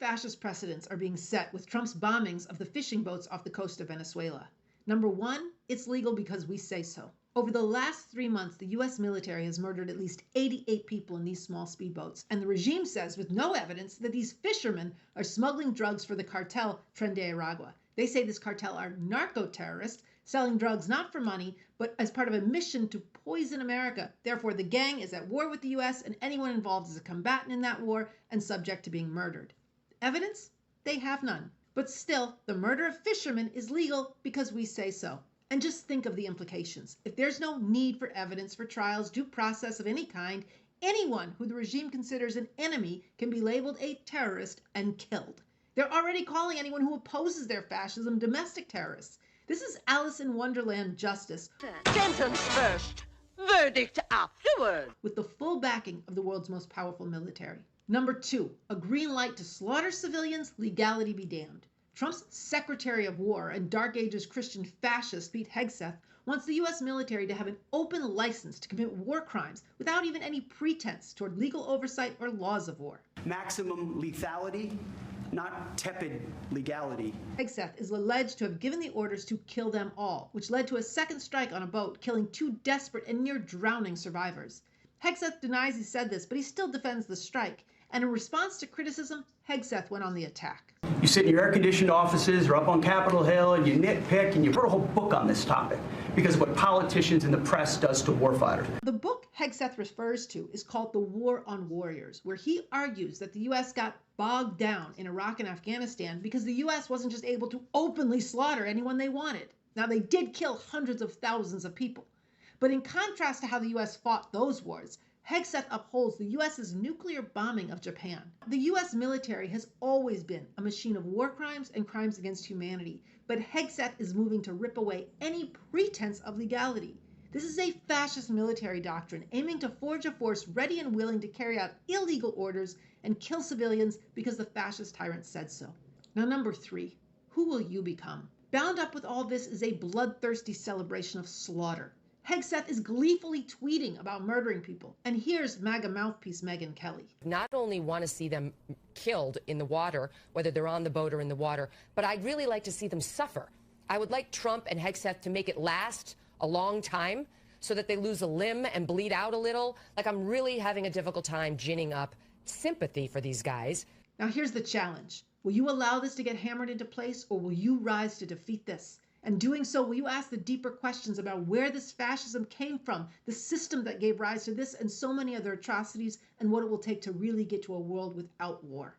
fascist precedents are being set with Trump's bombings of the fishing boats off the coast of Venezuela. Number one, it's legal because we say so. Over the last 3 months, the U.S. military has murdered at least 88 people in these small speedboats, and the regime says, with no evidence, that these fishermen are smuggling drugs for the cartel Tren de Aragua. They say this cartel are narco-terrorists selling drugs not for money, but as part of a mission to poison America. Therefore, the gang is at war with the U.S., and anyone involved is a combatant in that war and subject to being murdered. Evidence? They have none. But still, the murder of fishermen is legal because we say so. And just think of the implications. If there's no need for evidence for trials, due process of any kind, anyone who the regime considers an enemy can be labeled a terrorist and killed. They're already calling anyone who opposes their fascism domestic terrorists. This is Alice in Wonderland justice. Sentence first, verdict afterward. With the full backing of the world's most powerful military. Number two, a green light to slaughter civilians, legality be damned. Trump's Secretary of War and Dark Ages Christian fascist Pete Hegseth wants the U.S. military to have an open license to commit war crimes without even any pretense toward legal oversight or laws of war. Maximum lethality, not tepid legality. Hegseth is alleged to have given the orders to kill them all, which led to a second strike on a boat, killing 2 desperate and near drowning survivors. Hegseth denies he said this, but he still defends the strike. And in response to criticism, Hegseth went on the attack. You sit in your air-conditioned offices or up on Capitol Hill and you nitpick and you wrote a whole book on this topic because of what politicians and the press does to warfighters. The book Hegseth refers to is called The War on Warriors, where he argues that the U.S. got bogged down in Iraq and Afghanistan because the U.S. wasn't just able to openly slaughter anyone they wanted. Now, they did kill hundreds of thousands of people. But in contrast to how the U.S. fought those wars, Hegseth upholds the U.S.'s nuclear bombing of Japan. The U.S. military has always been a machine of war crimes and crimes against humanity, but Hegseth is moving to rip away any pretense of legality. This is a fascist military doctrine aiming to forge a force ready and willing to carry out illegal orders and kill civilians because the fascist tyrant said so. Now, number three, who will you become? Bound up with all this is a bloodthirsty celebration of slaughter. Hegseth is gleefully tweeting about murdering people. And here's MAGA mouthpiece Megyn Kelly. Not only want to see them killed in the water, whether they're on the boat or in the water, but I'd really like to see them suffer. I would like Trump and Hegseth to make it last a long time so that they lose a limb and bleed out a little. Like, I'm really having a difficult time ginning up sympathy for these guys. Now here's the challenge. Will you allow this to get hammered into place, or will you rise to defeat this? And doing so, will you ask the deeper questions about where this fascism came from, the system that gave rise to this and so many other atrocities, and what it will take to really get to a world without war?